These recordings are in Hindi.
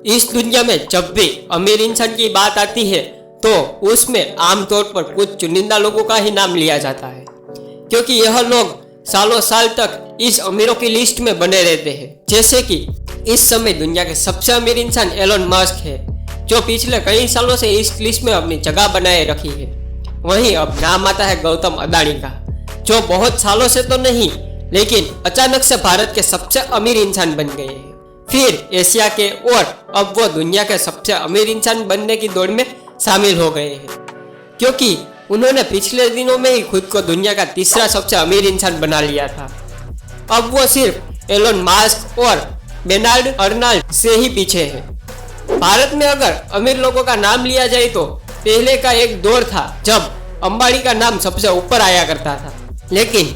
इस दुनिया में जब भी अमीर इंसान की बात आती है तो उसमें आमतौर पर कुछ चुनिंदा लोगों का ही नाम लिया जाता है, क्योंकि यह लोग सालों साल तक इस अमीरों की लिस्ट में बने रहते हैं। जैसे कि इस समय दुनिया के सबसे अमीर इंसान एलन मस्क है, जो पिछले कई सालों से इस लिस्ट में अपनी जगह बनाए रखी है। वहीं अब नाम आता है गौतम अडानी का, जो बहुत सालों से तो नहीं लेकिन अचानक से भारत के सबसे अमीर इंसान बन गए हैं, फिर एशिया के, और अब वो दुनिया के सबसे अमीर इंसान बनने की दौड़ में शामिल हो गए हैं, क्योंकि उन्होंने पिछले दिनों में ही खुद को दुनिया का तीसरा सबसे अमीर इंसान बना लिया था। अब वो सिर्फ एलन मस्क और बेनार्ड अर्नाल्ड से ही पीछे है। भारत में अगर अमीर लोगों का नाम लिया जाए तो पहले का एक दौर था जब अंबानी का नाम सबसे ऊपर आया करता था, लेकिन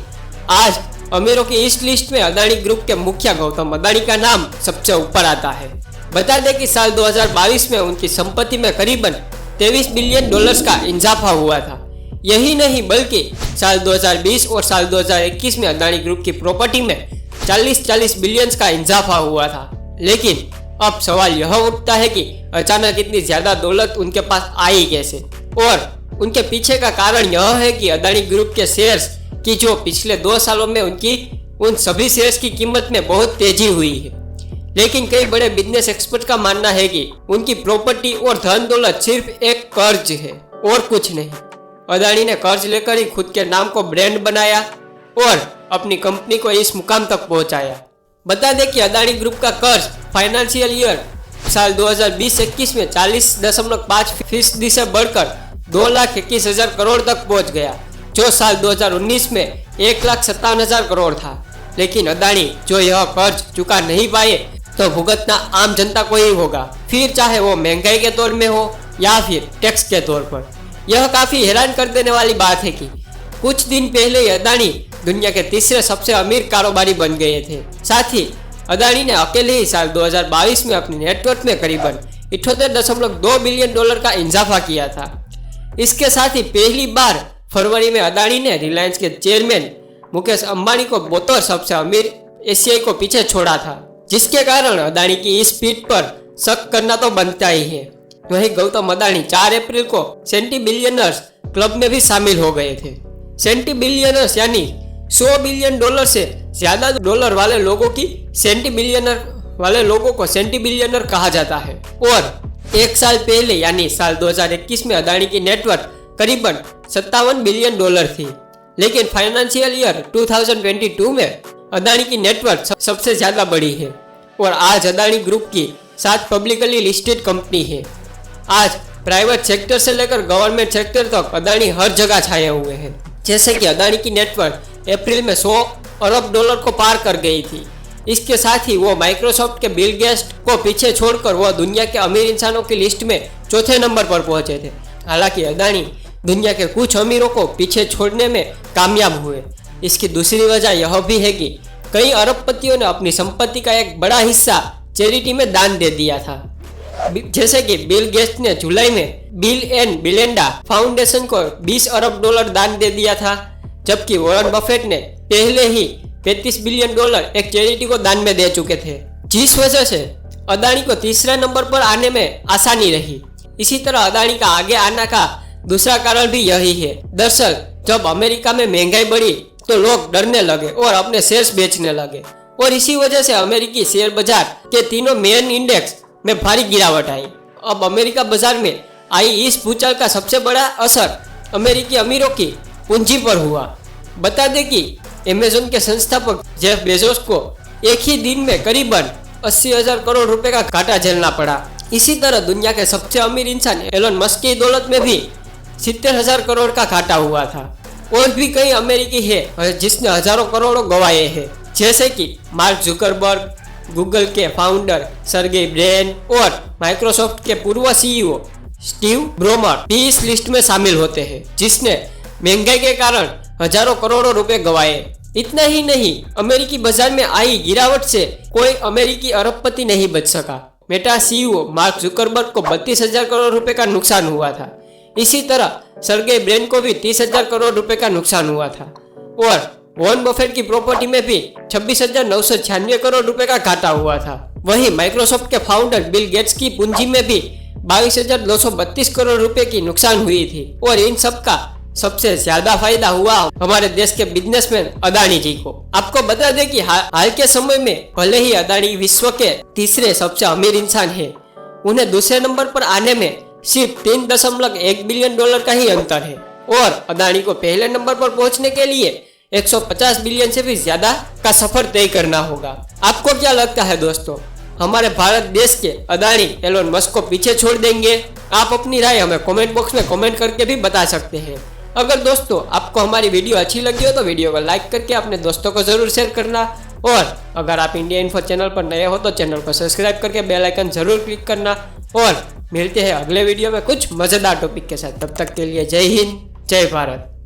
आज अमीरों की इस लिस्ट में अडानी ग्रुप के मुखिया गौतम अडानी का नाम सबसे ऊपर आता है। बता दें कि साल 2022 में उनकी संपत्ति में करीबन 23 बिलियन डॉलर्स का इजाफा हुआ था। यही नहीं बल्कि साल 2020 और साल 2021 में अडानी ग्रुप की प्रॉपर्टी में 40 बिलियन का इजाफा हुआ था। लेकिन अब सवाल यह उठता है कि अचानक इतनी ज्यादा दौलत उनके पास आई कैसे, और उनके पीछे का कारण यह है कि अडानी ग्रुप के शेयर्स की जो पिछले 2 सालों में उन सभी शेयर्स की कीमत में बहुत तेजी हुई है। लेकिन कई बड़े बिजनेस एक्सपर्ट का मानना है कि उनकी प्रॉपर्टी और धन दौलत सिर्फ एक कर्ज है और कुछ नहीं। अडानी ने कर्ज लेकर ही खुद के नाम को ब्रांड बनाया और अपनी कंपनी को इस मुकाम तक पहुंचाया। बता दें कि अडानी ग्रुप का कर्ज फाइनेंशियल ईयर साल 2020-21 में 40.5% से बढ़कर 2,21,000 करोड़ तक पहुंच गया, जो साल 2019 में 1,57,000 करोड़ था। लेकिन अडानी जो यह कर्ज चुका नहीं पाए तो भुगतना आम जनता को ही होगा, फिर चाहे वो महंगाई के तौर में हो या फिर टैक्स के तौर पर। यह काफी हैरान कर देने वाली बात है कि कुछ दिन पहले ही अडानी दुनिया के तीसरे सबसे अमीर कारोबारी बन गए थे। साथ ही अडानी ने अकेले ही साल 2022 में अपनी नेटवर्थ में करीबन 78.2 बिलियन डॉलर का इजाफा किया था। इसके साथ ही पहली बार फरवरी में अडानी ने रिलायंस के चेयरमैन मुकेश अंबानी को बतौर सबसे अमीर एशियाई को पीछे छोड़ा था, जिसके कारण अडानी की इस पीठ पर शक करना तो बनता ही है। वहीं गौतम अडानी 4 अप्रैल को सेंटी बिलियनर्स क्लब में भी शामिल हो गए थे। सेंटी बिलियनर्स यानी 100 बिलियन डॉलर से ज्यादा डॉलर वाले लोगों को सेंटी बिलियनर कहा जाता है। और एक साल पहले यानी साल 2021 में अडानी की नेटवर्थ करीबन 57 बिलियन डॉलर थी, लेकिन फाइनेंशियल ईयर 2022 में अडानी की नेटवर्थ सबसे ज्यादा बढ़ी है। और आज अडानी ग्रुप की 7 पब्लिकली लिस्टेड कंपनी है। आज प्राइवेट सेक्टर से लेकर गवर्नमेंट सेक्टर तक अडानी हर जगह छाए हुए हैं। जैसे कि अडानी की नेटवर्थ अप्रैल में 100 अरब डॉलर को पार कर गई थी। इसके साथ ही वो माइक्रोसॉफ्ट के बिल गेट्स को पीछे छोड़कर वो दुनिया के अमीर इंसानों की लिस्ट में चौथे नंबर पर पहुंचे थे। हालांकि अडानी दुनिया के कुछ अमीरों को पीछे छोड़ने में कामयाब हुए। इसकी दूसरी वजह यह भी है कि कई अरबपतियों ने अपनी संपत्ति का एक बड़ा हिस्सा चैरिटी में दान दे दिया था। जैसे कि बिल गेट्स ने जुलाई में बिल एंड मिलिंडा फाउंडेशन को 20 अरब डॉलर दान दे दिया था, जबकि वॉरेन बफेट ने पहले ही 35 बिलियन डॉलर एक चैरिटी को दान में दे चुके थे, जिस वजह से अडानी को तीसरा नंबर पर आने में आसानी रही। इसी तरह अडानी का आगे आने का दूसरा कारण भी यही है। दरअसल जब अमेरिका में महंगाई बढ़ी तो लोग डरने लगे और अपने शेयर्स बेचने लगे, और इसी वजह से अमेरिकी शेयर बाजार के तीनों मेन इंडेक्स में भारी गिरावट आई। अब अमेरिका बाजार में आई इस भूचाल का सबसे बड़ा असर अमेरिकी अमीरों की पूंजी पर हुआ। बता दें कि अमेज़न के संस्थापक जेफ बेजोस को एक ही दिन में करीबन 80,000 करोड़ रुपए का घाटा झेलना पड़ा। इसी तरह दुनिया के सबसे अमीर इंसान एलन मस्क की दौलत में भी 70,000 करोड़ का घाटा हुआ था। और भी कई अमेरिकी है जिसने हजारों करोड़ों गंवाए हैं, जैसे कि मार्क जुकरबर्ग, गूगल के फाउंडर सर्गेई ब्रिन और माइक्रोसॉफ्ट के पूर्व सीईओ स्टीव ब्रोमर भी इस लिस्ट में शामिल होते हैं, जिसने महंगाई के कारण हजारों करोड़ों रुपए गंवाए। इतना ही नहीं, अमेरिकी बाजार में आई गिरावट से कोई अमेरिकी अरबपति नहीं बच सका। मेटा सीईओ मार्क जुकरबर्ग को 32,000 करोड़ रुपए का नुकसान हुआ था। इसी तरह सर्गेई ब्रिन को भी 30,000 करोड़ रुपए का नुकसान हुआ था। और वॉरेन बफेट की प्रॉपर्टी में भी 26,996 करोड़ रुपए का घाटा हुआ था। वहीं माइक्रोसॉफ्ट के फाउंडर बिल गेट्स की पूंजी में भी 22,232 करोड़ रुपए की नुकसान हुई थी और इन सब का सबसे ज्यादा फायदा हुआ हमारे देश के बिजनेसमैन अदानी जी को। आपको बता दें कि हाल के समय में भले ही अदानी विश्व के तीसरे सबसे अमीर इंसान है, उन्हें दूसरे नंबर पर आने में सिर्फ 3.1 बिलियन डॉलर का ही अंतर है और अदानी को पहले नंबर पर पहुंचने के लिए 150 बिलियन से भी ज्यादा का सफर तय करना होगा। आपको क्या लगता है दोस्तों, हमारे भारत देश के अदानी एलोन मस्क को पीछे छोड़ देंगे? आप अपनी राय हमें कमेंट बॉक्स में कमेंट करके भी बता सकते हैं। अगर दोस्तों आपको हमारी वीडियो अच्छी लगी हो तो वीडियो को लाइक करके अपने दोस्तों को जरूर शेयर करना और अगर आप इंडिया इन्फो चैनल पर नए हो तो चैनल को सब्सक्राइब करके बेल आइकन जरूर क्लिक करना और मिलते हैं अगले वीडियो में कुछ मजेदार टॉपिक के साथ। तब तक के लिए जय हिंद, जय भारत।